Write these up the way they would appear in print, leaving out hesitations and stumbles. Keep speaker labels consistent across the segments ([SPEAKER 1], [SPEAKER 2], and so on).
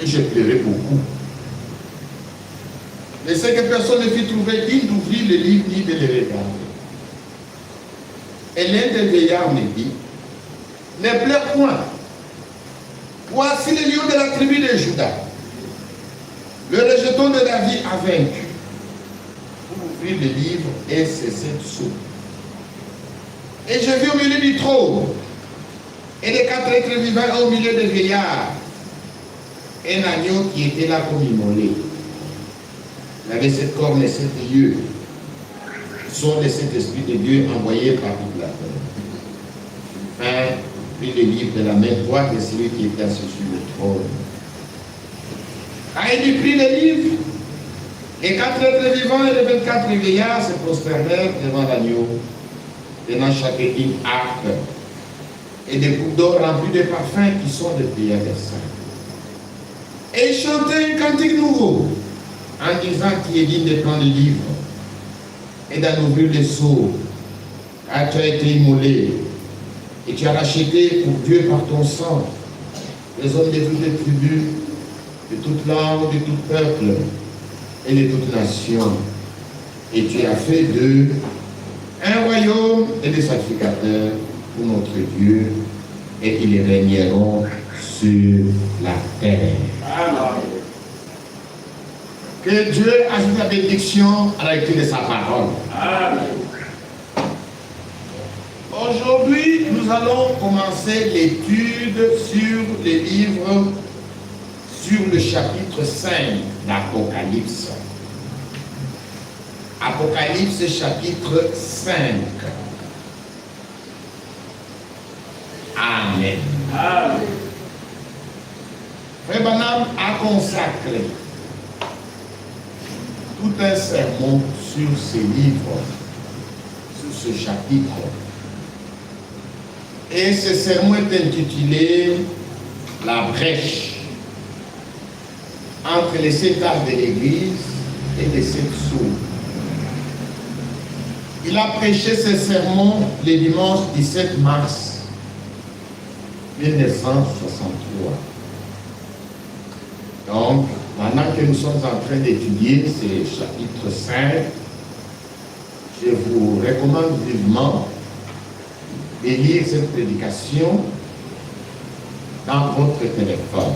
[SPEAKER 1] Et j'ai pleuré beaucoup. Mais c'est que personne ne fit trouver digne d'ouvrir le livre ni de le regarder. Et l'un des vieillards me dit, ne pleure point. Voici le lion de la tribu de Juda. Le rejeton de la vie a vaincu. Pour ouvrir le livre et ses 7 sceaux. Et je vis au milieu du trône et des 4 êtres vivants au milieu des vieillards un agneau qui était là comme immolé. Il avait 7 cornes et 7 yeux. Ce sont les 7 esprits de Dieu envoyés par toute la terre. Enfin, prit le livre de la main droite de celui qui était assis sur le trône. Quand il eut pris le livre, les 4 êtres vivants et les 24 vieillards se prosternèrent devant l'agneau, tenant chacun une harpe et des coupes d'or remplies de parfums qui sont des prières des saints. Et ils chantaient un cantique nouveau, en disant qu'il est digne de prendre le livre et d'en ouvrir les sceaux, car tu as été immolé et tu as racheté pour Dieu par ton sang les hommes de toutes les tribus, de toute langue, de tout peuple et de toute nation. Et tu as fait d'eux un royaume et des sacrificateurs pour notre Dieu, et ils régneront sur la terre. Amen. Que Dieu ajoute la bénédiction à la lecture de sa parole. Amen. Aujourd'hui, nous allons commencer l'étude sur les livres, sur le chapitre 5 d'Apocalypse. Apocalypse chapitre 5. Amen. Amen. Frère Branham a consacré tout un sermon sur ce livre, sur ce chapitre. Et ce sermon est intitulé « La brèche entre les 7 arts de l'Église et les 7 sceaux ». Il a prêché ce sermon le dimanche 17 mars 1963. Donc, maintenant que nous sommes en train d'étudier ce chapitre 5, je vous recommande vivement de lire cette prédication dans votre téléphone.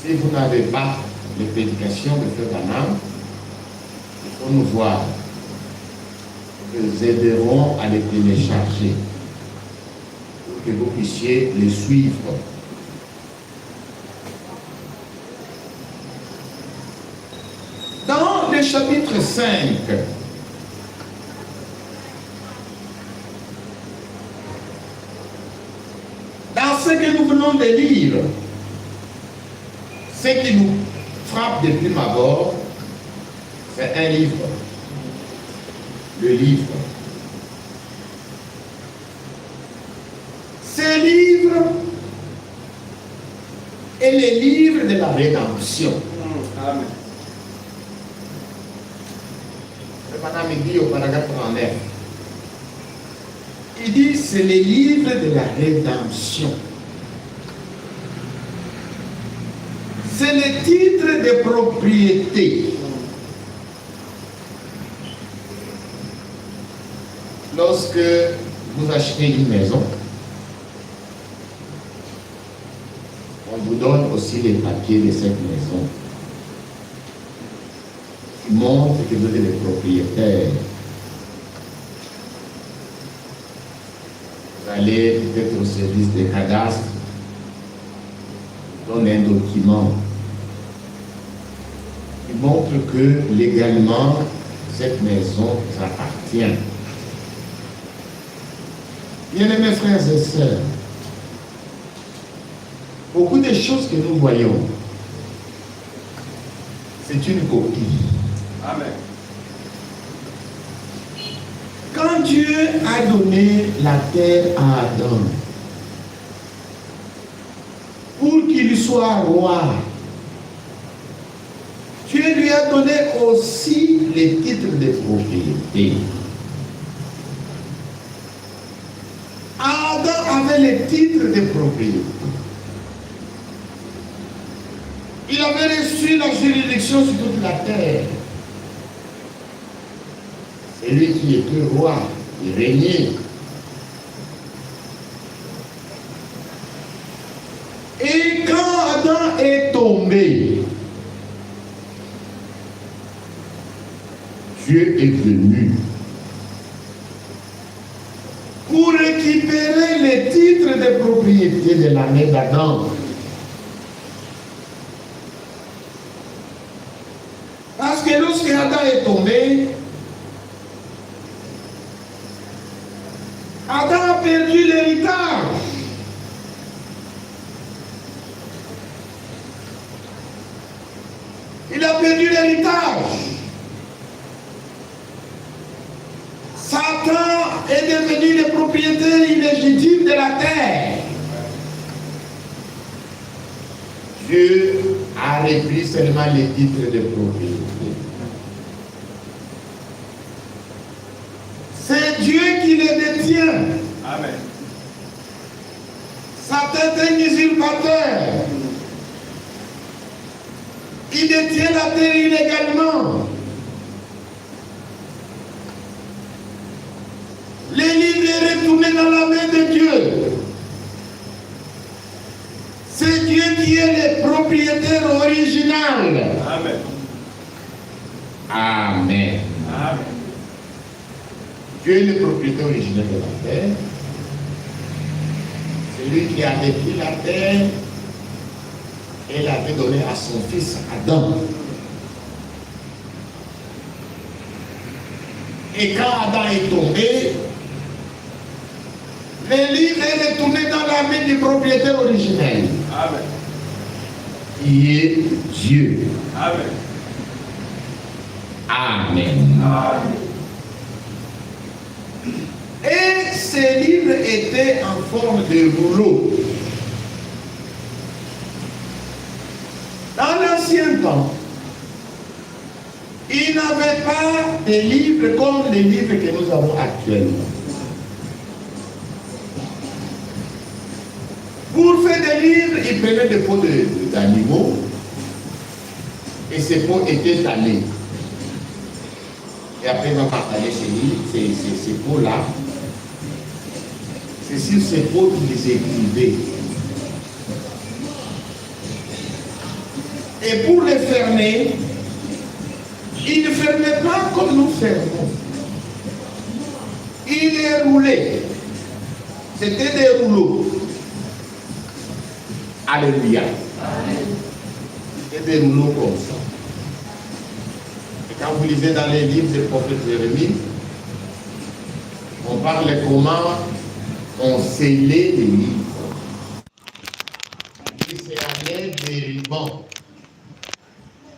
[SPEAKER 1] Si vous n'avez pas de prédication de Frère Branham, il faut nous voir. Nous aiderons à les télécharger pour que vous puissiez les suivre. Dans le chapitre 5, dans ce que nous venons de lire, ce qui nous frappe de prime abord, c'est un livre. Le livre. Ce livre est le livre de la rédemption. Amen. Le Panama dit au paragraphe 39. Il dit c'est le livre de la rédemption. C'est le titre de propriété. Lorsque vous achetez une maison, on vous donne aussi les papiers de cette maison qui montrent que vous êtes le propriétaire. Vous allez peut-être au service des cadastres, vous donnez un document qui montre que légalement cette maison vous appartient. Bien-aimés frères et sœurs, beaucoup de choses que nous voyons, c'est une copie. Amen. Quand Dieu a donné la terre à Adam, pour qu'il soit roi, Dieu lui a donné aussi les titres de propriété. Adam avait les titres de propriété. Il avait reçu la juridiction sur toute la terre. C'est lui qui était roi, il régnait. Et quand Adam est tombé, Dieu est venu pour récupérer les titres de propriété de la main d'Adam. Parce que lorsque Adam est tombé, Adam a perdu l'héritage. Il a perdu l'héritage. Satan est devenu le propriétaire illégitime de la terre. Dieu a repris seulement les titres de propriété. C'est Dieu qui les détient.
[SPEAKER 2] Amen.
[SPEAKER 1] Satan est un usurpateur. Il détient la terre illégalement. Les livres est retourné dans la main de Dieu. C'est Dieu qui est le propriétaire original.
[SPEAKER 2] Amen.
[SPEAKER 1] Amen.
[SPEAKER 2] Amen.
[SPEAKER 1] Dieu est le propriétaire originel de la terre. C'est lui qui a détruit la terre et l'avait donné à son fils Adam. Et quand Adam est tombé, le livre est retourné dans la main du propriétaire originel.
[SPEAKER 2] Amen.
[SPEAKER 1] Qui est Dieu.
[SPEAKER 2] Amen.
[SPEAKER 1] Amen.
[SPEAKER 2] Amen.
[SPEAKER 1] Et ces livres étaient en forme de rouleau. Dans l'ancien temps, il n'avait pas de livres comme les livres que nous avons actuellement. Pour faire des livres, il prenait des peaux d'animaux et ces peaux étaient tannés. Et après, il va partager ces peaux-là. C'est sur ces peaux qu'ils écrivaient. Et pour les fermer, il ne fermait pas comme nous fermons. Il les roulait. C'était des rouleaux. Alléluia. C'était des rouleaux comme ça. Et quand vous lisez dans les livres du prophète Jérémie, on parle comment on scellait les livres. Il c'est à l'aide des rubans.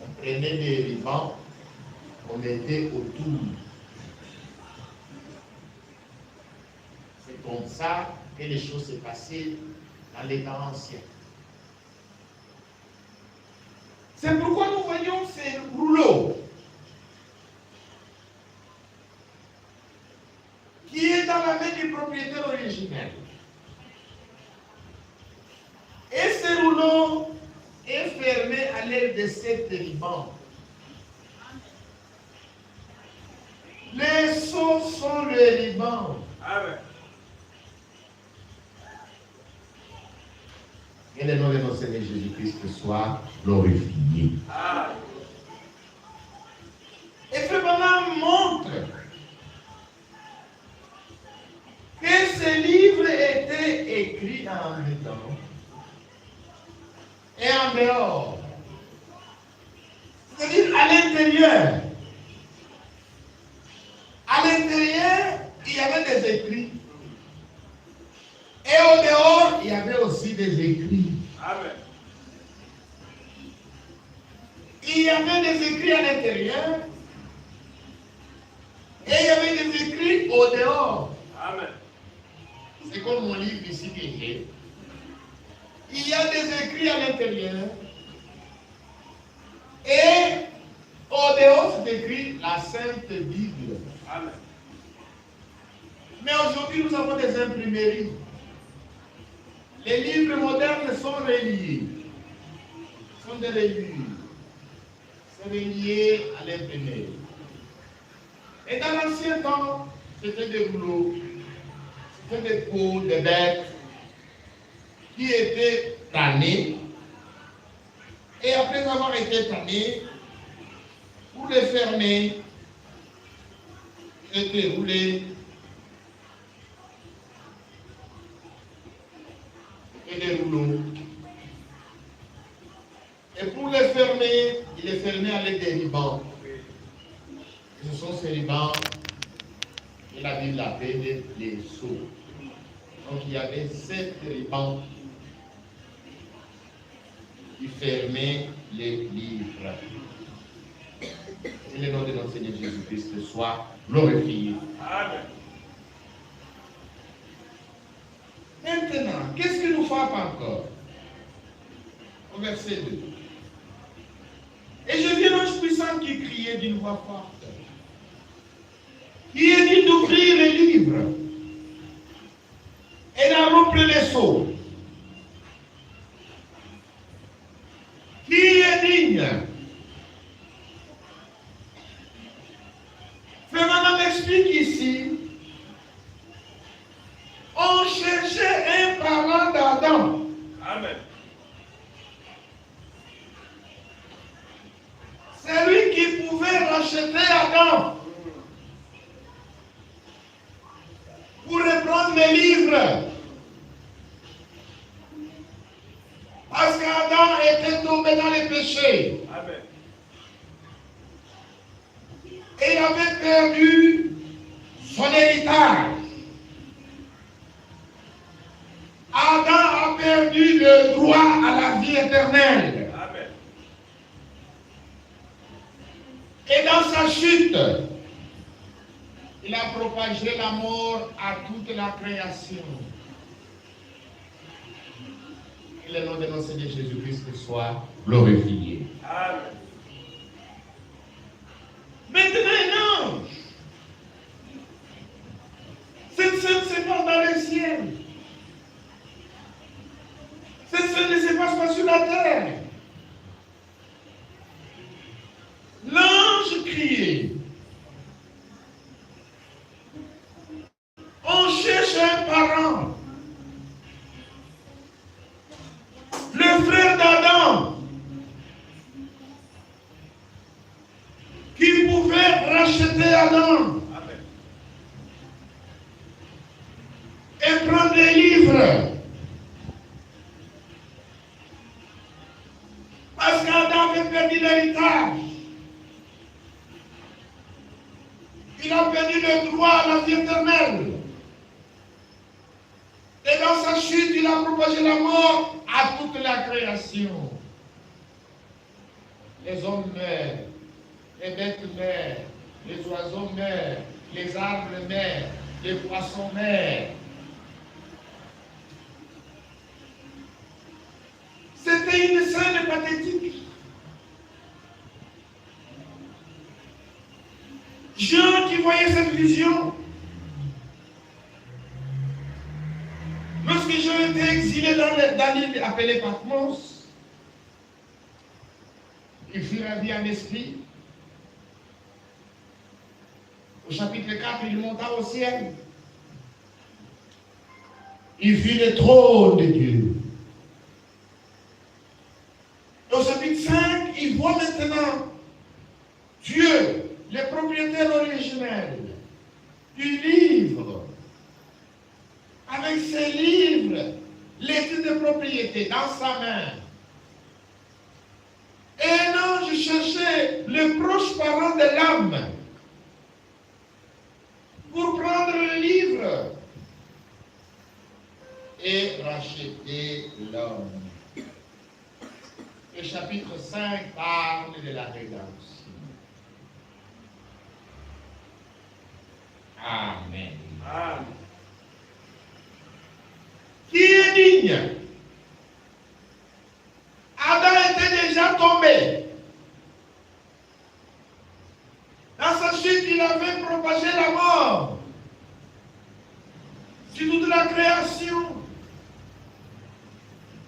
[SPEAKER 1] On prenait des rubans, on mettait autour. C'est comme ça que les choses se passaient dans les temps anciens. C'est pourquoi nous voyons ces rouleaux qui est dans la main du propriétaire originel. Et ce rouleau est fermé à l'aide de 7 rubans. Les sceaux sont les rubans.
[SPEAKER 2] Amen.
[SPEAKER 1] Que le nom de notre Seigneur Jésus-Christ soit glorifié.
[SPEAKER 2] Amen.
[SPEAKER 1] Et Frère Branham montre que ce livre était écrit en dedans et en dehors. C'est-à-dire à l'intérieur. À l'intérieur, il y avait des écrits. Et au dehors, il y avait aussi des écrits.
[SPEAKER 2] Amen.
[SPEAKER 1] Il y avait des écrits à l'intérieur. Et il y avait des écrits au dehors.
[SPEAKER 2] Amen.
[SPEAKER 1] C'est comme mon livre ici qui est. Il y a des écrits à l'intérieur. Et au dehors, c'est écrit la Sainte Bible.
[SPEAKER 2] Amen.
[SPEAKER 1] Mais aujourd'hui, nous avons des imprimeries. Les livres modernes sont reliés. Sont façon de les lire, c'est relié à l'imprimé. Et dans l'ancien temps, c'était des rouleaux, c'était des peaux de bêtes qui étaient tannés. Et après avoir été tannés, pour les fermer, étaient roulés et des rouleaux. Et pour les fermer, il les fermait avec des rubans. Ce sont ces rubans que la Bible appelle les sceaux. Donc il y avait 7 rubans qui fermaient les livres. Que le nom de notre Seigneur Jésus-Christ soit glorifié. Amen. Maintenant, qu'est-ce qui nous frappe encore? Au verset 2. Et je vis l'ange puissant qui criait d'une voix forte, qui est dit d'ouvrir les livres et d'en rompre les sceaux. Qui est digne? Fernand m'explique ici, on cherchait un parent d'Adam. Amen. C'est lui qui pouvait racheter Adam pour reprendre les livres. Parce qu'Adam était tombé dans les péchés. Amen. Et il avait perdu son héritage. Adam a perdu le droit à la vie éternelle. Amen. Et dans sa chute, il a propagé la mort à toute la création. Que le nom de notre Seigneur Jésus-Christ soit glorifié. Amen. Maintenant, un ange. Cette scène se passe dans le ciel. Cette scène ne se passe pas sur la terre. L'ange criait. On cherche un parent. Le frère d'Adam, qui pouvait racheter Adam. Amen. Et prendre les livres. Parce qu'Adam avait perdu l'héritage. Il a perdu le droit à la vie éternelle. Et dans sa chute, il a propagé la mort à toute la création. Les hommes meurent, les bêtes meurent, les oiseaux meurent, les arbres meurent, les poissons meurent. C'était une scène pathétique. Jean qui voyait cette vision, lorsque Jean était exilé dans l'île appelée Patmos, il fut ravi en esprit. Au chapitre 4, il monta au ciel. Il vit le trône de Dieu. Au chapitre 5, il voit maintenant Dieu, le propriétaire originel du livre, avec ses livres, les titres de propriété dans sa main. Et un ange cherchait le proche parent de l'âme pour prendre le livre et racheter l'homme. Le chapitre 5 parle de la rédemption. Amen. Amen. Qui est digne? Adam était déjà tombé. Dans sa chute, il avait propagé la mort sur toute la création.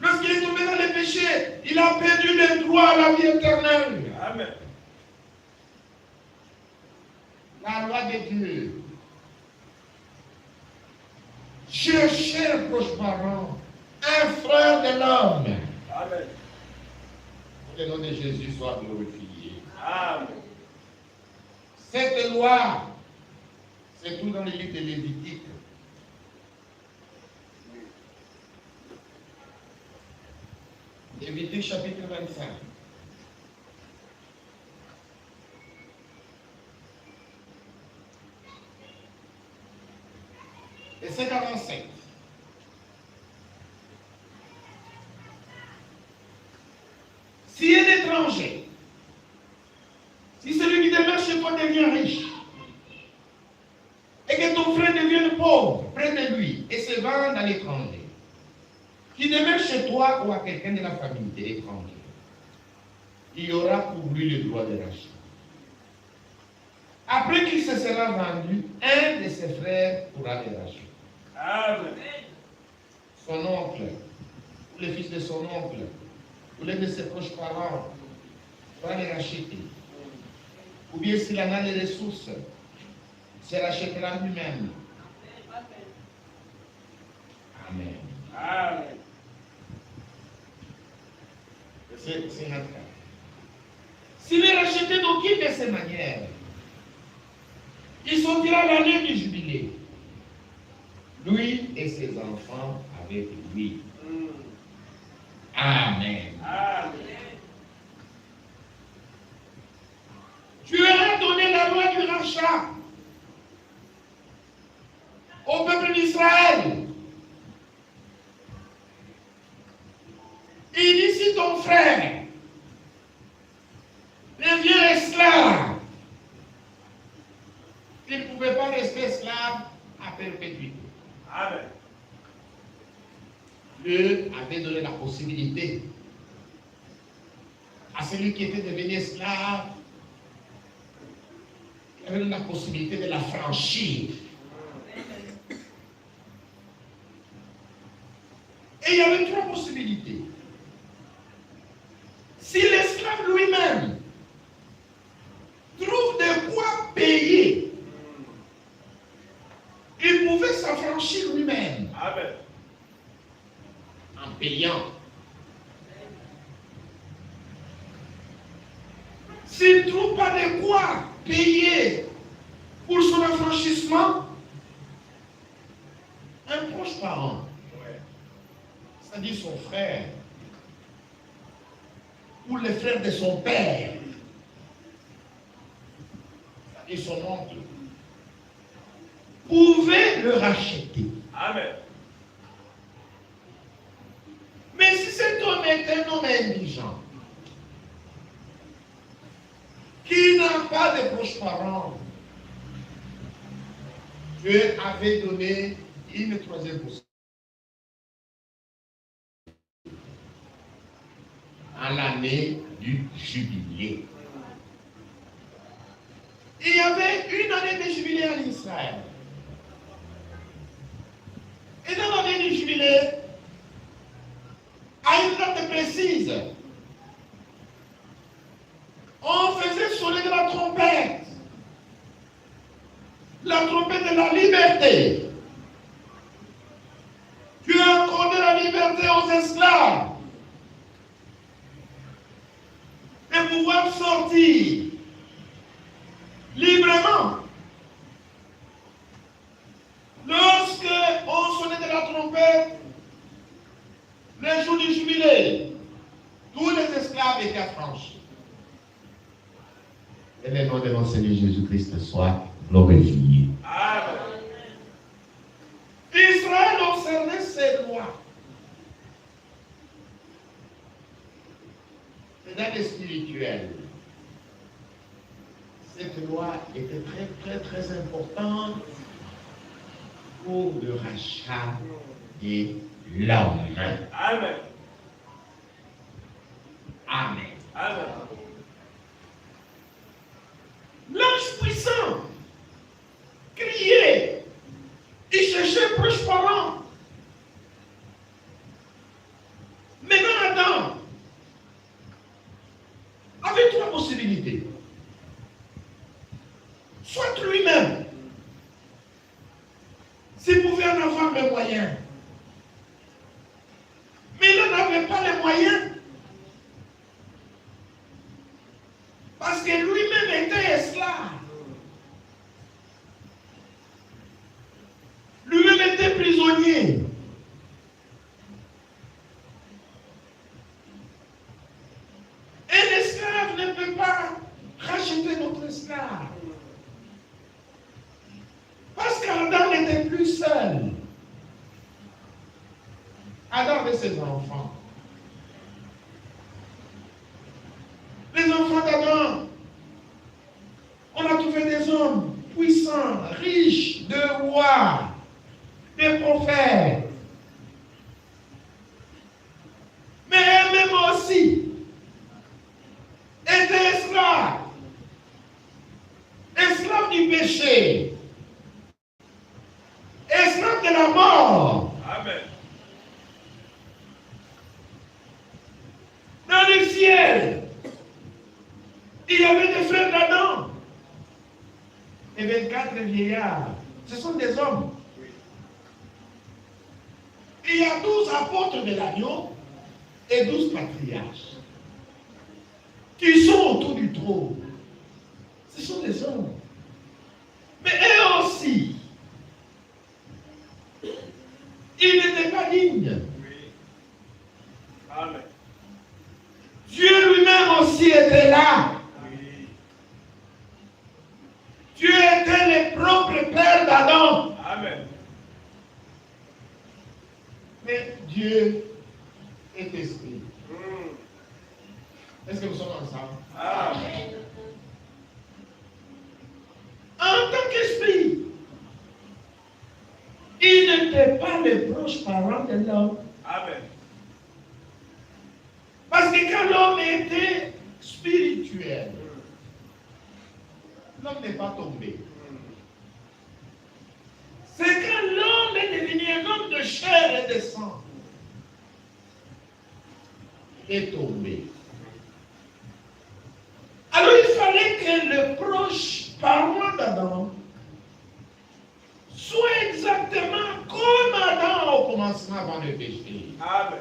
[SPEAKER 1] Lorsqu'il est tombé dans les péchés, péché, il a perdu le droit à la vie éternelle.
[SPEAKER 2] Amen.
[SPEAKER 1] La loi de Dieu. Cherchez un proche parent, un frère de l'homme.
[SPEAKER 2] Amen.
[SPEAKER 1] Que le nom de Jésus soit glorifié.
[SPEAKER 2] Amen.
[SPEAKER 1] Cette loi, c'est tout dans le livre de Lévitique. Lévitique chapitre 25. Verset 47. Si un étranger, si celui qui demeure chez toi devient riche, et que ton frère devienne pauvre près de lui et se vende à l'étranger, qui demeure chez toi ou à quelqu'un de la famille de l'étranger, il y aura pour lui le droit de rachat. Après qu'il se sera vendu, un de ses frères pourra le racheter.
[SPEAKER 2] Amen.
[SPEAKER 1] Son oncle, ou le fils de son oncle, ou l'un de ses proches parents, pourra les racheter. Ou bien s'il en a les ressources, se rachètera lui-même. Amen.
[SPEAKER 2] Amen.
[SPEAKER 1] C'est notre cas. S'il est racheté d'aucune de ces manières, il sortira l'année du jubilé, lui et ses enfants avec lui. Amen.
[SPEAKER 2] Amen.
[SPEAKER 1] Tu auras donné la loi du rachat au peuple d'Israël. Il dit si ton frère devient esclave, il ne pouvait pas rester esclave à perpétuité.
[SPEAKER 2] Amen.
[SPEAKER 1] Dieu avait donné la possibilité à celui qui était devenu esclave, il avait donné la possibilité de la franchir. Et il y avait trois possibilités. Si l'esclave lui-même trouve de quoi payer, il pouvait s'affranchir lui-même.
[SPEAKER 2] Amen.
[SPEAKER 1] En payant. S'il ne trouve pas de quoi payer pour son affranchissement, un proche parent, c'est-à-dire son frère, ou le frère de son père, c'est-à-dire son oncle, pouvait le racheter.
[SPEAKER 2] Amen.
[SPEAKER 1] Mais si cet homme est un homme indigent, qui n'a pas de proches parents, Dieu avait donné une troisième possibilité. À l'année du jubilé. Il y avait une année de jubilé en Israël. Et dans l'année du jubilé, à une date précise, on faisait sonner de la trompette de la liberté. Dieu a accordé la liberté aux esclaves de pouvoir sortir librement. Lorsque on sonnait de la trompette, le jour du jubilé, tous les esclaves étaient affranchis. Et le nom de notre Seigneur Jésus-Christ soit glorifié.
[SPEAKER 2] Amen.
[SPEAKER 1] Israël observait ces lois. C'est dans le spirituel. Cette loi était très importante pour le rachat de l'homme.
[SPEAKER 2] Amen.
[SPEAKER 1] Amen.
[SPEAKER 2] Amen.
[SPEAKER 1] L'ange puissant criait. Il cherchait proche parent. Maintenant, Adam, possibilité. Soit lui-même, s'il pouvait en avoir les moyens. Mais il n'avait pas les moyens. Parce que lui-même était esclave. Lui-même était prisonnier. Un esclave ne peut pas racheter notre esclave. Parce qu'Adam n'était plus seul. Adam avait ses enfants. Les enfants d'Adam, on a trouvé des hommes puissants, riches, de rois, des prophètes. Mais eux-mêmes aussi étaient esclaves. Esclaves du péché. Esclaves de la mort.
[SPEAKER 2] Amen.
[SPEAKER 1] Dans le ciel, il y avait des frères d'Adam et 24 vieillards. Ce sont des hommes. Il y a 12 apôtres de l'agneau et 12 patriarches qui sont autour du trône. Ce sont des hommes. Mais eux aussi, ils n'étaient pas dignes.
[SPEAKER 2] Oui. Amen.
[SPEAKER 1] Dieu lui-même aussi était là.
[SPEAKER 2] Oui.
[SPEAKER 1] Dieu était le propre père d'Adam.
[SPEAKER 2] Amen.
[SPEAKER 1] Mais Dieu est esprit.
[SPEAKER 2] Mm.
[SPEAKER 1] Est-ce que nous sommes ensemble?
[SPEAKER 2] Amen.
[SPEAKER 1] En tant qu'esprit, il n'était pas le proche parent de l'homme.
[SPEAKER 2] Amen.
[SPEAKER 1] Parce que quand l'homme était spirituel, l'homme n'est pas tombé. C'est quand l'homme est devenu un homme de chair et de sang est tombé. Alors il fallait que le proche parent d'Adam soit exactement comme Adam au commencement avant le péché.
[SPEAKER 2] Amen.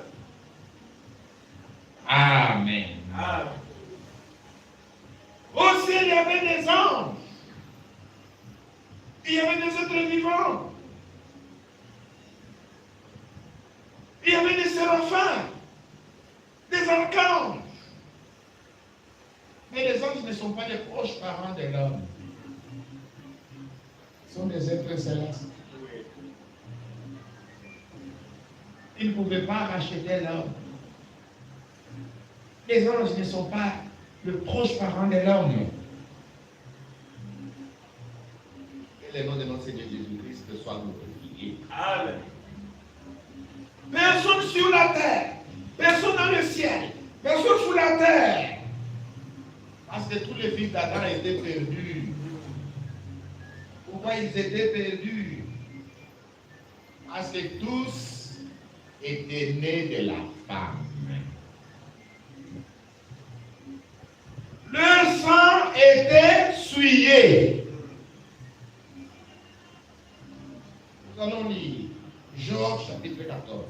[SPEAKER 1] Amen.
[SPEAKER 2] Amen.
[SPEAKER 1] Au ciel, il y avait des anges. Il y avait des êtres vivants. Il y avait des séraphins, des archanges. Mais les anges ne sont pas les proches parents de l'homme. Ce sont des êtres célestes.
[SPEAKER 2] Oui.
[SPEAKER 1] Ils ne pouvaient pas racheter l'homme. Les anges ne sont pas le proche parent de l'homme. Que le nom de notre Seigneur Jésus-Christ soit glorifié.
[SPEAKER 2] Amen.
[SPEAKER 1] Personne sur la terre, personne dans le ciel, personne sous la terre. Parce que tous les fils d'Adam étaient perdus. Pourquoi ils étaient perdus? Parce que tous étaient nés de la femme. Leur sang était souillé. Nous allons lire Job chapitre 14.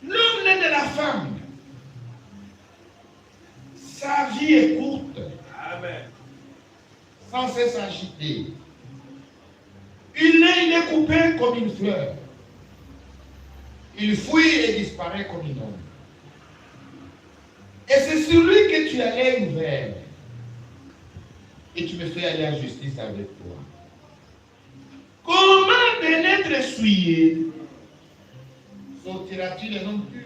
[SPEAKER 1] L'homme né de la femme, sa vie est courte,
[SPEAKER 2] Amen.
[SPEAKER 1] sans cesse agitée. Il est coupé comme une fleur. Il fuit et disparaît comme une ombre. Et c'est sur lui que tu as l'œil ouvert. Et tu me fais aller en justice avec toi. Comment de n'être souillé sortiras-tu les non purs?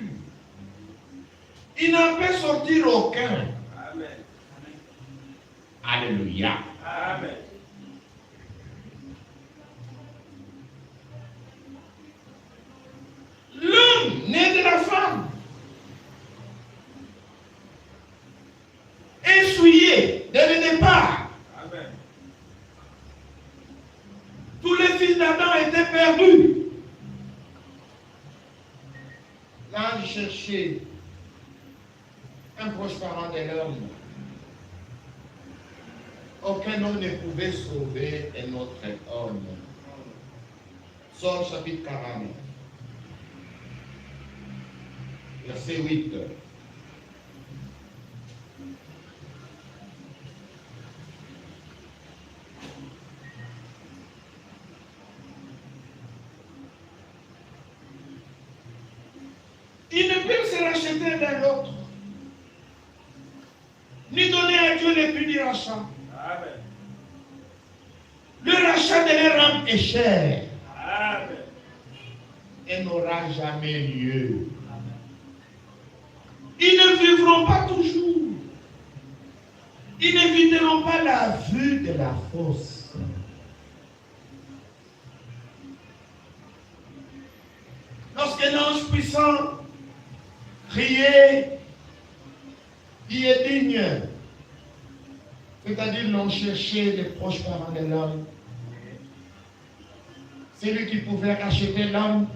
[SPEAKER 1] Il n'en peut sortir aucun.
[SPEAKER 2] Amen.
[SPEAKER 1] Alléluia.
[SPEAKER 2] Amen.
[SPEAKER 1] L'homme né de la femme quand je cherchais un proche parent de l'homme, aucun homme ne pouvait sauver un autre homme. Psaume chapitre 40, verset 8. Ils ne peuvent se racheter l'un l'autre, ni donner à Dieu le prix du rachat.
[SPEAKER 2] Amen.
[SPEAKER 1] Le rachat de leur âme est cher
[SPEAKER 2] Amen.
[SPEAKER 1] et n'aura jamais lieu. Ils ne vivront pas toujours. Ils n'éviteront pas la vue de la fosse. Lorsqu'un ange puissant criait, qui est digne, c'est-à-dire l'ont cherché les proches parents de l'homme, c'est lui qui pouvait racheter l'homme.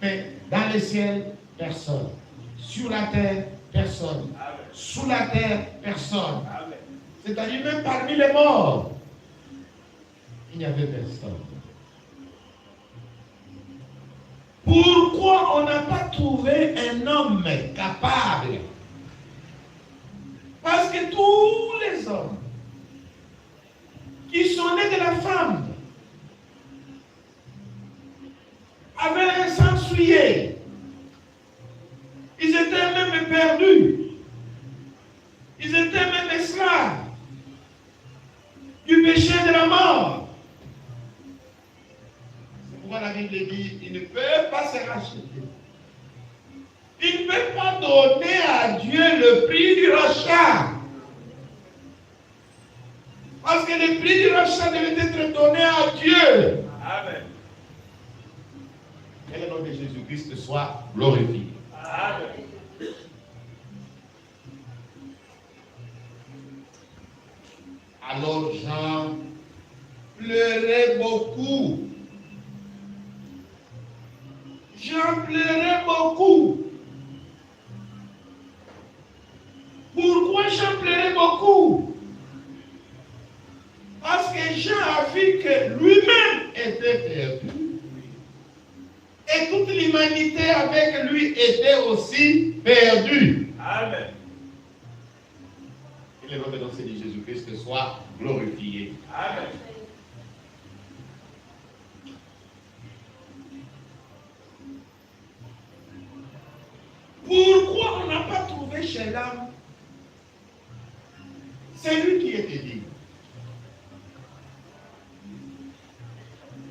[SPEAKER 1] Mais dans le ciel, personne. Sur la terre, personne.
[SPEAKER 2] Amen.
[SPEAKER 1] Sous la terre, personne.
[SPEAKER 2] Amen.
[SPEAKER 1] C'est-à-dire même parmi les morts, il n'y avait personne. Pourquoi on n'a pas trouvé un homme capable? Parce que tous les hommes qui sont nés de la femme avaient un sang souillé. Ils étaient même perdus. Ils étaient même esclaves du péché de la mort. C'est pourquoi la Bible dit, ils ne peuvent pas se racheter. Ils ne peuvent pas donner à Dieu le prix du rachat. Parce que le prix du rachat devait être donné à Dieu.
[SPEAKER 2] Amen.
[SPEAKER 1] Que le nom de Jésus-Christ soit glorifié.
[SPEAKER 2] Amen.
[SPEAKER 1] Alors Jean pleurait beaucoup. Jean pleurait beaucoup. Pourquoi Jean pleurait beaucoup? Parce que Jean a vu que lui-même était perdu. Et toute l'humanité avec lui était aussi perdue.
[SPEAKER 2] Amen.
[SPEAKER 1] Que le nom de notre Seigneur Jésus-Christ soit glorifié.
[SPEAKER 2] Amen.
[SPEAKER 1] Pourquoi on n'a pas trouvé chez l'homme celui qui était digne?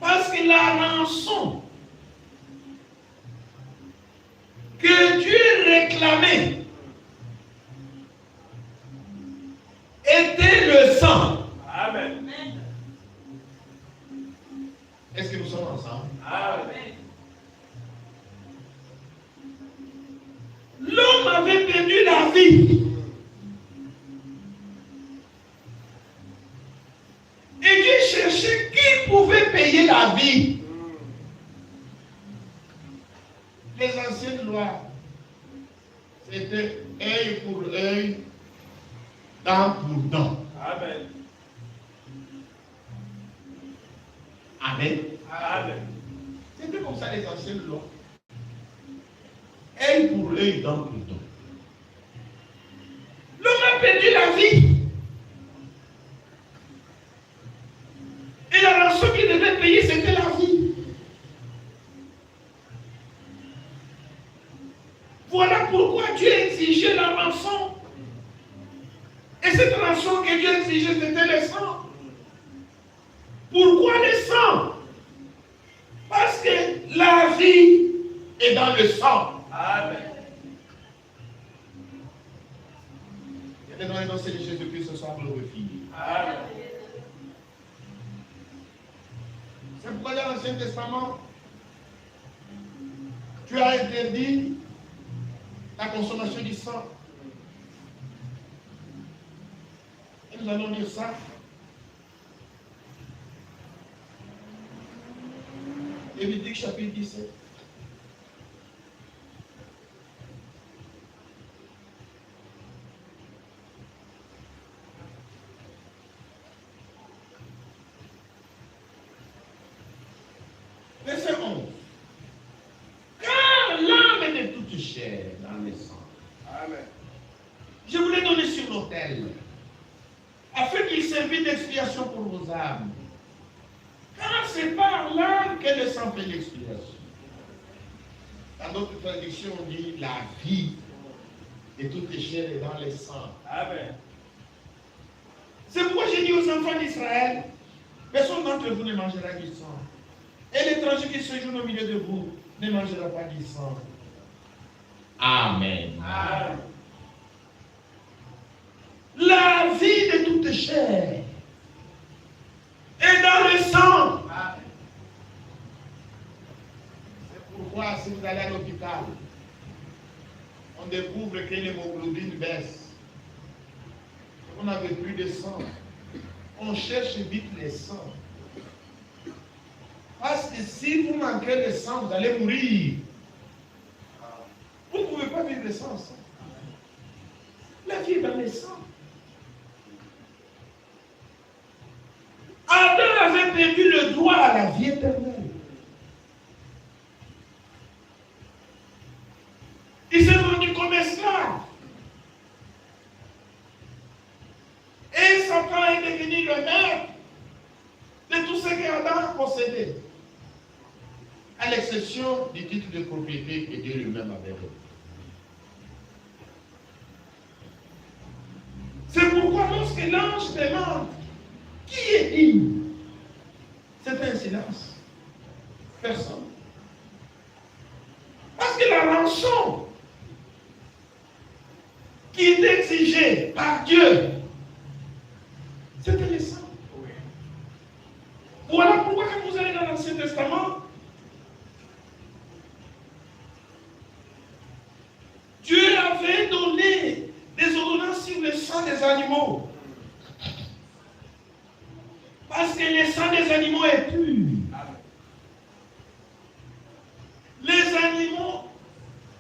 [SPEAKER 1] Parce que la rançon que Dieu réclamait était le sang.
[SPEAKER 2] Amen.
[SPEAKER 1] Est-ce que nous sommes ensemble?
[SPEAKER 2] Amen.
[SPEAKER 1] L'homme avait perdu la vie. Et Dieu cherchait qui pouvait payer la vie. Les anciennes lois, c'était œil pour œil, dent pour dent.
[SPEAKER 2] Amen.
[SPEAKER 1] Amen.
[SPEAKER 2] Amen.
[SPEAKER 1] C'était comme ça les anciennes lois. Œil pour œil, dent pour dent. L'homme a perdu la vie. Et la rançon qu'il devait payer, c'était la vie. Voilà pourquoi Dieu exigeait la rançon. Et cette rançon que Dieu exigeait, c'était le sang. Pourquoi le sang? Parce que la vie est dans le sang.
[SPEAKER 2] Amen.
[SPEAKER 1] Et le nom de notre Seigneur Jésus-Christ ce soit glorifié.
[SPEAKER 2] Amen.
[SPEAKER 1] C'est pourquoi dans l'Ancien Testament, tu as interdit la consommation du sang. Et nous allons lire ça. Lévitique chapitre 17. éternel, afin qu'il servit d'expiation pour vos âmes. Car c'est par là que le sang fait l'expiation. Dans d'autres traductions, on dit la vie de toute chair est dans le sang.
[SPEAKER 2] Amen.
[SPEAKER 1] C'est pourquoi j'ai dit aux enfants d'Israël, personne d'entre vous ne mangera du sang. Et l'étranger qui séjourne au milieu de vous ne mangera pas du sang. Amen.
[SPEAKER 2] Amen.
[SPEAKER 1] La vie de toute chair est dans le sang.
[SPEAKER 2] Amen.
[SPEAKER 1] C'est pourquoi si vous allez à l'hôpital, on découvre que l'hémoglobine baisse. On n'avait plus de sang. On cherche vite les sangs. Parce que si vous manquez de sang, vous allez mourir. Vous ne pouvez pas vivre sans sang. La vie est dans le sang. Adam avait perdu le droit à la vie éternelle. Il s'est vendu comme esclave. Et Satan est devenu le maître de tout ce qu'Adam possédait. À l'exception du titre de propriété que Dieu lui-même avait donné. C'est pourquoi lorsque l'ange demande qui est digne, c'est un silence. Personne. Parce que la rançon qui est exigée par Dieu, c'était le sang. Voilà pourquoi quand vous allez dans l'Ancien Testament, Dieu avait donné des ordonnances sur le sang des animaux. Parce que le sang des animaux est pur. Les animaux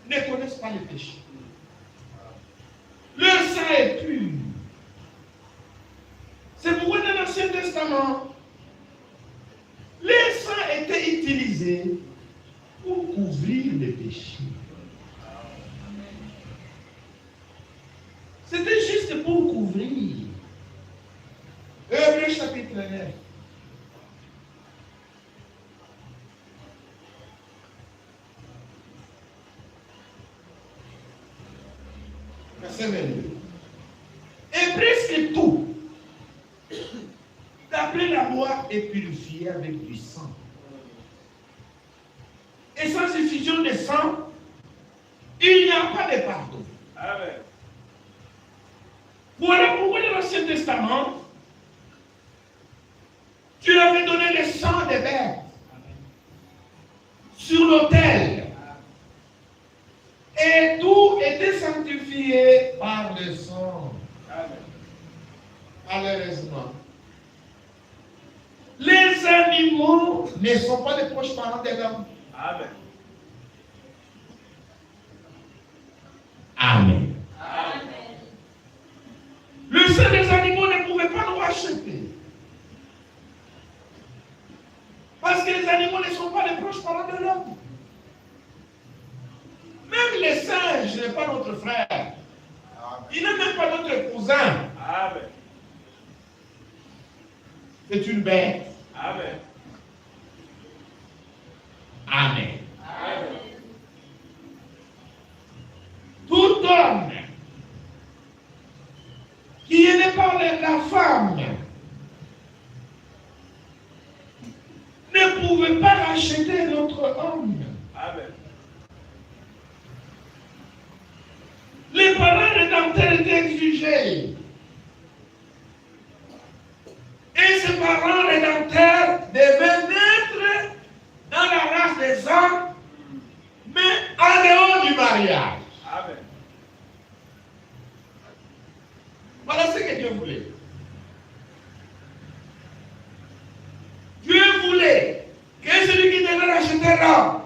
[SPEAKER 1] ne connaissent pas le péché. Le sang est pur. C'est pourquoi dans l'Ancien Testament, les sangs étaient utilisés pour couvrir les péchés. C'était juste pour couvrir. Hébreux chapitre 9. Verset 22. Et presque tout, d'après la loi, est purifié avec du sang. Et sans effusion de sang, il n'y a pas de pardon.
[SPEAKER 2] Amen.
[SPEAKER 1] Voilà pourquoi dans l'Ancien Testament, Dieu avait donné le sang des bêtes sur l'autel. Et tout était sanctifié par le sang.
[SPEAKER 2] Amen.
[SPEAKER 1] Malheureusement, les animaux ne sont pas les proches parents de l'homme.
[SPEAKER 2] Amen.
[SPEAKER 1] Amen.
[SPEAKER 2] Amen.
[SPEAKER 1] Le sang des animaux ne pouvait pas nous racheter. Parce que les animaux ne sont pas les proches parents de l'homme. Même les singes n'est pas notre frère. Il n'est même pas notre cousin.
[SPEAKER 2] Amen.
[SPEAKER 1] C'est une bête.
[SPEAKER 2] Amen.
[SPEAKER 1] Amen.
[SPEAKER 2] Amen.
[SPEAKER 1] Tout homme qui est né par la femme ne pouvait pas racheter notre homme.
[SPEAKER 2] Amen.
[SPEAKER 1] Les parents rédempteurs étaient exigés. Et ces parents rédempteurs devaient naître dans la race des hommes, mais en dehors du mariage.
[SPEAKER 2] Amen.
[SPEAKER 1] Voilà ce que Dieu voulait. Dieu voulait que celui qui devait racheter l'homme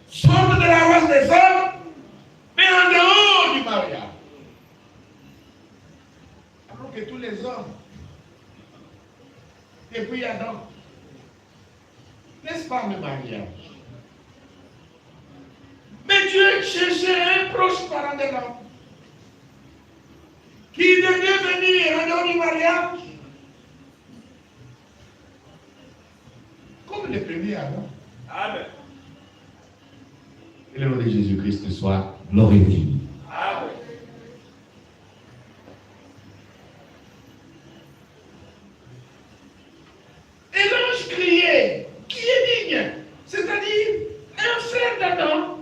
[SPEAKER 1] sorte de la race des hommes, mais en dehors du mariage. Alors que tous les hommes, depuis Adam, n'est-ce pas le mariage? Mais Dieu cherchait un proche parent de l'homme qui de devenir un homme du mariage, comme le premier Adam.
[SPEAKER 2] Amen.
[SPEAKER 1] Que le nom de Jésus-Christ soit glorifié.
[SPEAKER 2] Amen.
[SPEAKER 1] Et l'ange criait, qui est digne? C'est-à-dire un frère d'Adam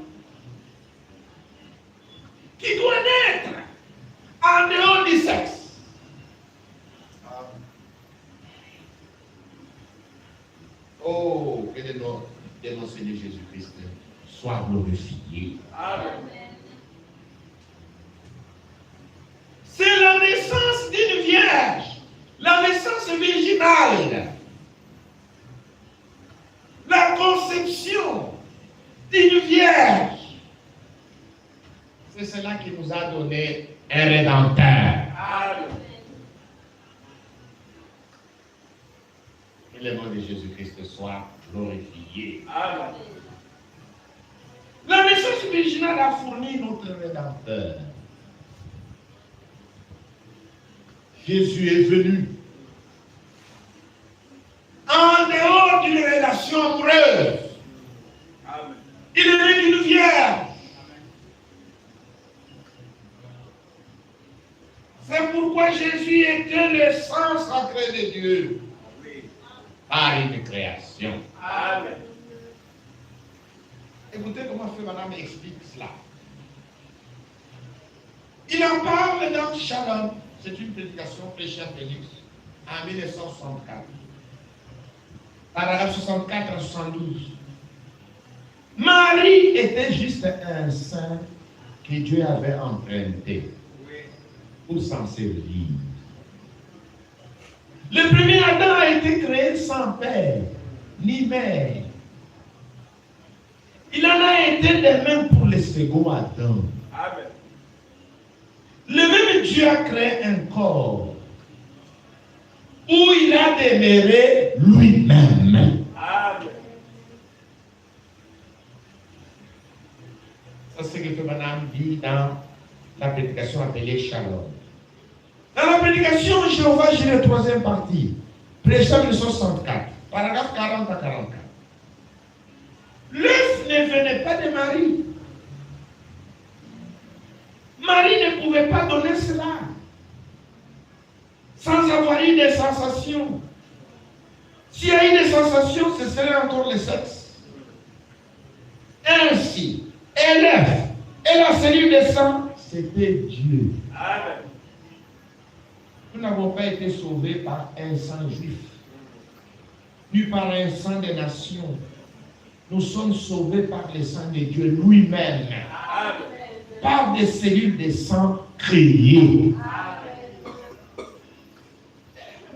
[SPEAKER 1] qui doit naître en dehors du sexe. Oh, que le nom de notre Seigneur Jésus-Christ soit glorifié.
[SPEAKER 2] Amen.
[SPEAKER 1] C'est la naissance d'une vierge, la naissance virginale, la conception d'une vierge. C'est cela qui nous a donné un rédempteur.
[SPEAKER 2] Amen.
[SPEAKER 1] Que le nom de Jésus-Christ soit glorifié.
[SPEAKER 2] Amen.
[SPEAKER 1] La naissance virginale a fourni notre rédempteur. Jésus est venu en dehors d'une relation amoureuse.
[SPEAKER 2] Amen.
[SPEAKER 1] Il est né d'une vierge. C'est pourquoi Jésus était le sang sacré de Dieu
[SPEAKER 2] Oui.
[SPEAKER 1] par une création.
[SPEAKER 2] Amen.
[SPEAKER 1] Écoutez comment Frère Madame explique cela. Il en parle dans Shalom. C'est une prédication prêchée à Félix en 1964. Paragraphe 64 à 72. Marie était juste un saint que Dieu avait emprunté
[SPEAKER 2] Oui.
[SPEAKER 1] pour s'en servir. Le premier Adam a été créé sans père ni mère. Il en a été de même pour le second Adam.
[SPEAKER 2] Amen.
[SPEAKER 1] Le même Dieu a créé un corps où il a demeuré lui-même.
[SPEAKER 2] Amen.
[SPEAKER 1] C'est ce que Madame dit dans la prédication appelée Shalom. Dans la prédication Jéhovah, j'ai la troisième partie, prêchant 1964, paragraphe 40 à 44. L'œuf ne venait pas de Marie. Marie ne pouvait pas donner cela sans avoir eu des sensations. S'il y a eu des sensations, ce serait encore le sexe. Ainsi, et l'œuf et la cellule de sang, c'était Dieu.
[SPEAKER 2] Amen.
[SPEAKER 1] Nous n'avons pas été sauvés par un sang juif, ni par un sang des nations. Nous sommes sauvés par le sang de Dieu lui-même,
[SPEAKER 2] Amen.
[SPEAKER 1] par des cellules de sang créées.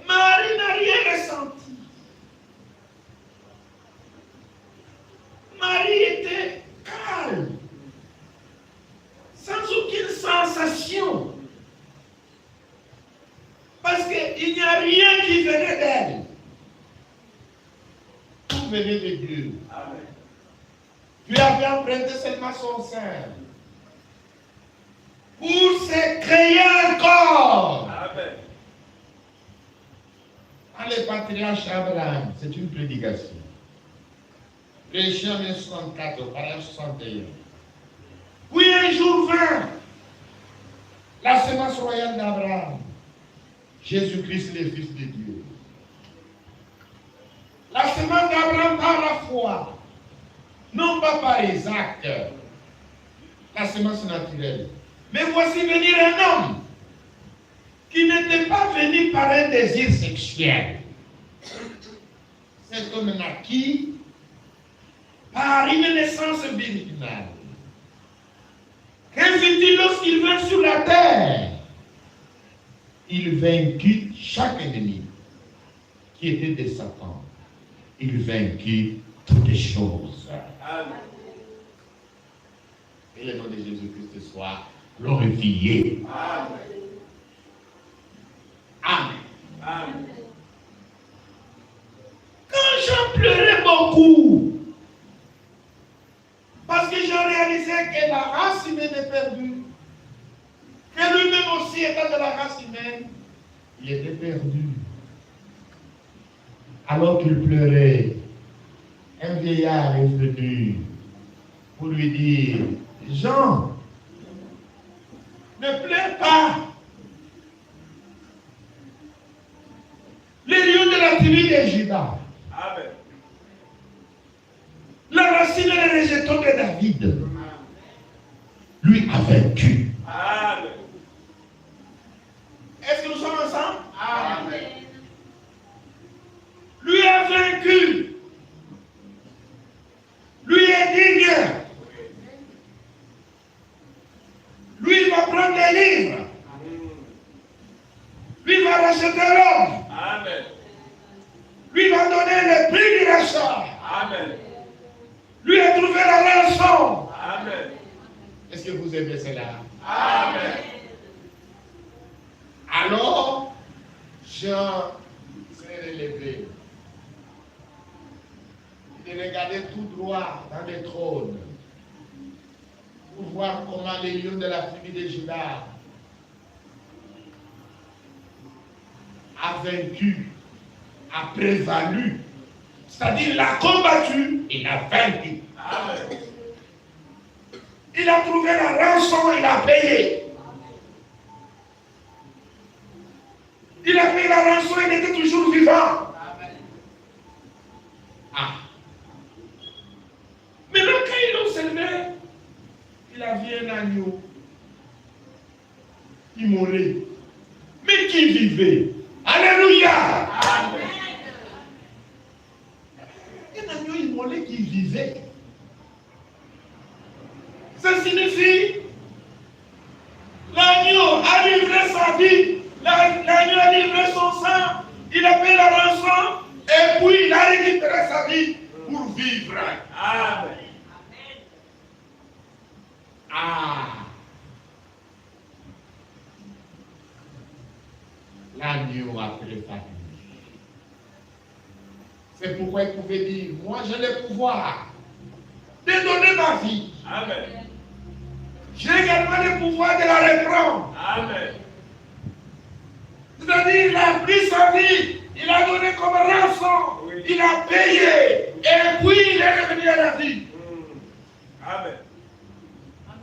[SPEAKER 1] Marie n'a rien ressenti. Marie était calme, sans aucune sensation. Parce qu'il n'y a rien qui venait d'elle. Tout venait de Dieu.
[SPEAKER 2] Amen.
[SPEAKER 1] Dieu avait emprunté seulement son sein pour se créer un corps.
[SPEAKER 2] Amen.
[SPEAKER 1] Dans les patriarches Abraham, c'est une prédication. Prêché en 1964, paragraphe 61. Puis un jour vint la semence royale d'Abraham, Jésus-Christ, le Fils de Dieu. La semence d'Abraham par la foi, non pas par Isaac, la semence naturelle. Mais voici venir un homme qui n'était pas venu par un désir sexuel. Cet homme naquit par une naissance virginale. Que fit-il lorsqu'il vint sur la terre? Il vainquit chaque ennemi qui était de Satan. Il vainquit toutes les choses.
[SPEAKER 2] Amen.
[SPEAKER 1] Que le nom de Jésus-Christ soit glorifié.
[SPEAKER 2] Amen.
[SPEAKER 1] Amen.
[SPEAKER 2] Amen.
[SPEAKER 1] Quand j'en pleurais beaucoup, parce que j'ai réalisé que la race humaine est perdue, que lui-même aussi étant de la race Il était perdu. Alors qu'il pleurait, un vieillard est venu pour lui dire, Jean, ne pleure pas. Les lions de la tribu de Juda,
[SPEAKER 2] Amen.
[SPEAKER 1] la racine et les rejetons de David, lui a vaincu.
[SPEAKER 2] Amen.
[SPEAKER 1] Est-ce que nous sommes ensemble?
[SPEAKER 2] Amen.
[SPEAKER 1] Lui a vaincu. Lui est digne. Lui va prendre les livres. Lui va racheter l'homme.
[SPEAKER 2] Amen.
[SPEAKER 1] Lui va donner le prix du rachat.
[SPEAKER 2] Amen.
[SPEAKER 1] Lui a trouvé la rançon.
[SPEAKER 2] Amen.
[SPEAKER 1] Est-ce que vous aimez cela?
[SPEAKER 2] Amen.
[SPEAKER 1] Alors, Jean s'est relevé. Il regardait tout droit dans le trône pour voir comment les lions de la tribu de Juda a vaincu, a prévalu. C'est-à-dire, il a combattu, il a vaincu.
[SPEAKER 2] Amen.
[SPEAKER 1] Il a trouvé la rançon, il a payé. Il a payé la rançon, il était toujours vivant. Ah. Maintenant, quand il a observé, il a vu un agneau immolé, mais qui vivait. Alléluia!
[SPEAKER 2] Amen.
[SPEAKER 1] Un agneau immolé qui vivait. Ça signifie l'agneau a livré sa vie, l'agneau a livré son sang, il a payé la rançon et puis il a récupéré sa vie pour vivre.
[SPEAKER 2] Amen.
[SPEAKER 1] Ah! L'agneau a prévalu. C'est pourquoi il pouvait dire, moi j'ai le pouvoir de donner ma vie.
[SPEAKER 2] Amen.
[SPEAKER 1] J'ai également le pouvoir de la reprendre.
[SPEAKER 2] Amen.
[SPEAKER 1] C'est-à-dire, il a pris sa vie, il a donné comme rançon,
[SPEAKER 2] Oui.
[SPEAKER 1] il a payé, et puis il est revenu à la vie.
[SPEAKER 2] Amen.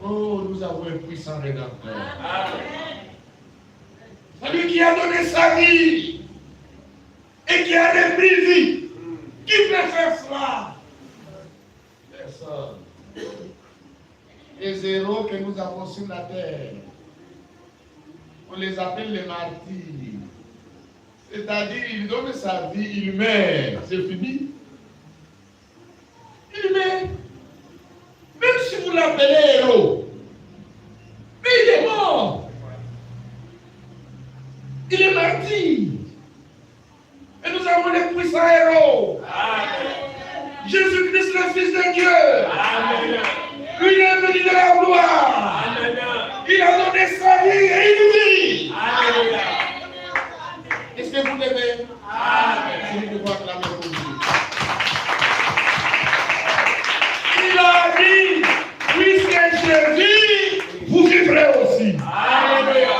[SPEAKER 1] Oh, nous avons un puissant rédempteur.
[SPEAKER 2] Amen.
[SPEAKER 1] Celui qui a donné sa vie et qui a repris vie. Qui peut faire cela? Personne. Les héros que nous avons sur la terre, on les appelle les martyrs. C'est-à-dire, il donne sa vie, il meurt. C'est fini. Il meurt. Même si vous l'appelez héros, mais il est mort. Il est martyr. Et nous avons les puissants héros.
[SPEAKER 2] Amen.
[SPEAKER 1] Jésus-Christ, le Fils de Dieu.
[SPEAKER 2] Amen.
[SPEAKER 1] Lui, il est venu de la gloire.
[SPEAKER 2] Amen.
[SPEAKER 1] Il a donné sa vie et il vit.
[SPEAKER 2] Amen.
[SPEAKER 1] Est-ce que vous l'aimez?
[SPEAKER 2] Amen.
[SPEAKER 1] C'est de voir acclamer pour lui. Il a dit, puisque je vis, vous vivrez aussi.
[SPEAKER 2] Alléluia.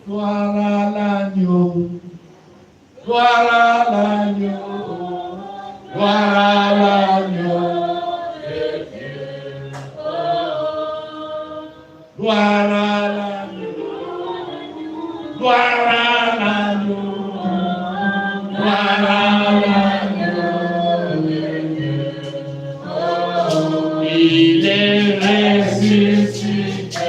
[SPEAKER 1] Gloire à l'agneau. Gloire à l'agneau. Gloire à l'agneau de Dieu. Gloire à l'agneau. Gloire à l'agneau. Gloire à l'agneau de Dieu. Il est ressuscité.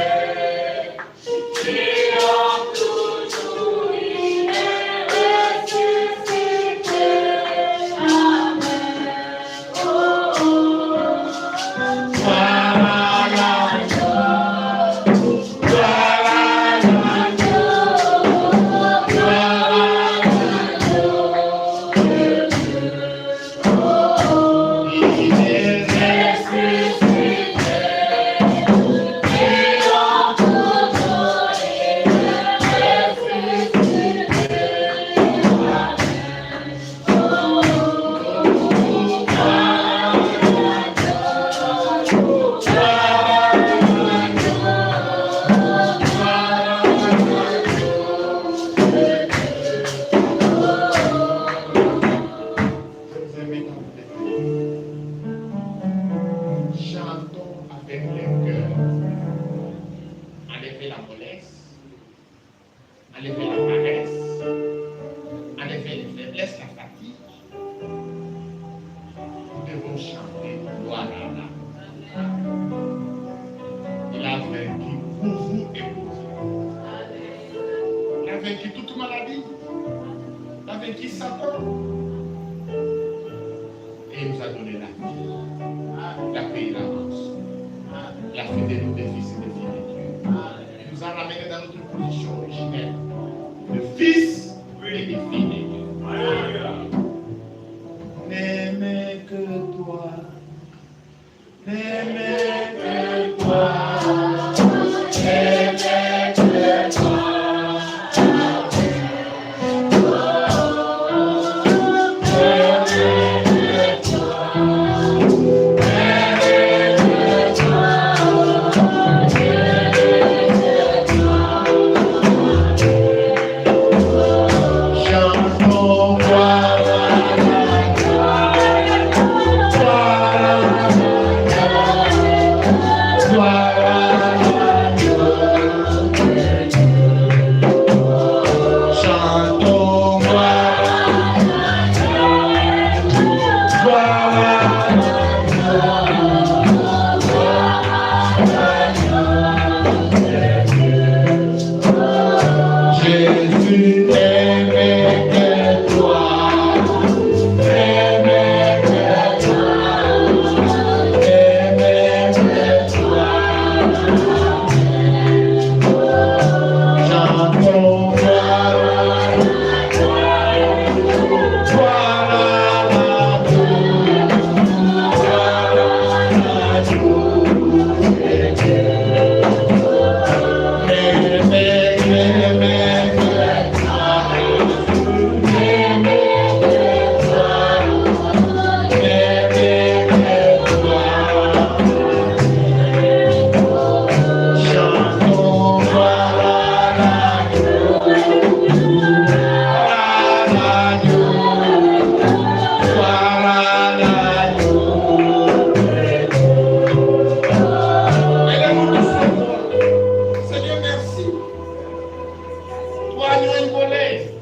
[SPEAKER 3] Oh
[SPEAKER 1] enlever la mollesse, enlever la paresse, enlever les faiblesses, la fatigue. Nous devons chanter gloire à Allah. Il a vaincu pour vous et pour vous. Il a vaincu toute maladie. Il a vaincu Satan. Et il nous a donné la vie, la paix et l'avance, la fidélité des fils et des filles de Dieu. Il nous a ramenés dans notre position originelle de fils et de filles de Dieu. N'aimer que toi, n'aimer que toi, n'aimer que toi. Toi, nous une collègue.